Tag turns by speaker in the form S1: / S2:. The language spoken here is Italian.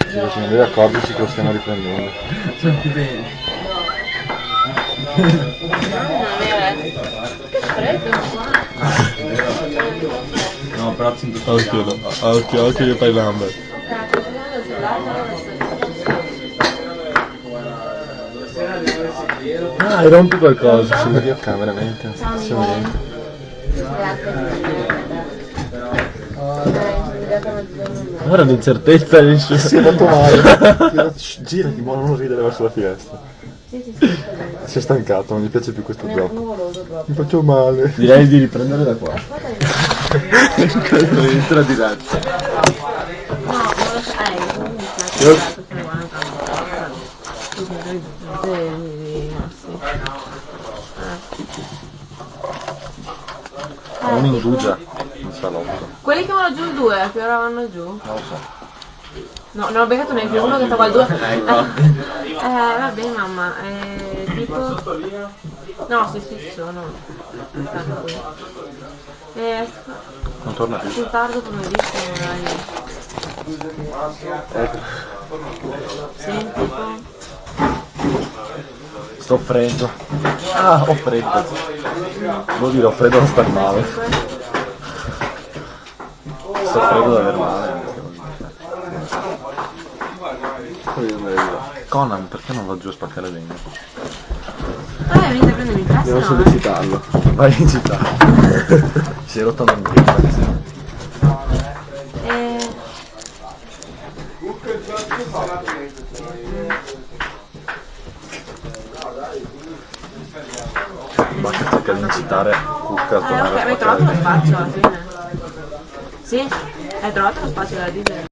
S1: Se non deve accorgersi che lo stiamo riprendendo.
S2: Senti bene.
S3: Che freddo qua.
S2: No, però sento
S1: Occhio che fai l'amber. Dai, rompi qualcosa. Sembra che ho camera, veramente, non faccio niente. Ora l'incertezza si è fatto male. Girati, buono, non ridere verso la finestra. Si è stancato, non gli piace più questo gioco. Mi faccio male.
S2: Direi di riprendere da qua. Entra di là.
S3: No, non lo so.
S1: Un indugia, un salotto.
S3: Quelli che vanno giù il 2, a che ora vanno giù?
S1: Non lo so.
S3: No, non ho beccato neanche uno che stava al 2. Vabbè mamma, tipo... No, sì, ci sono. Stanno qui.
S1: Non torna più.
S3: Più tardi pomeriggio magari. Senti, tipo...
S1: Sto freddo. Ah, ho freddo. Vuol dire ho freddo da star male. Sto freddo da aver male. Conan, perché non va giù a spaccare legno?
S3: venite a prendermi in testa,
S1: Devo
S3: no?
S1: sollecitarlo. Vai in città. Si è rotto la manchetta. Basta cercare di incitare Cucca a tornare
S3: Ok,
S1: a
S3: hai trovato
S1: spaccare
S3: lo
S1: legno.
S3: spazio alla fine? Sì? Hai trovato lo spazio della diesel?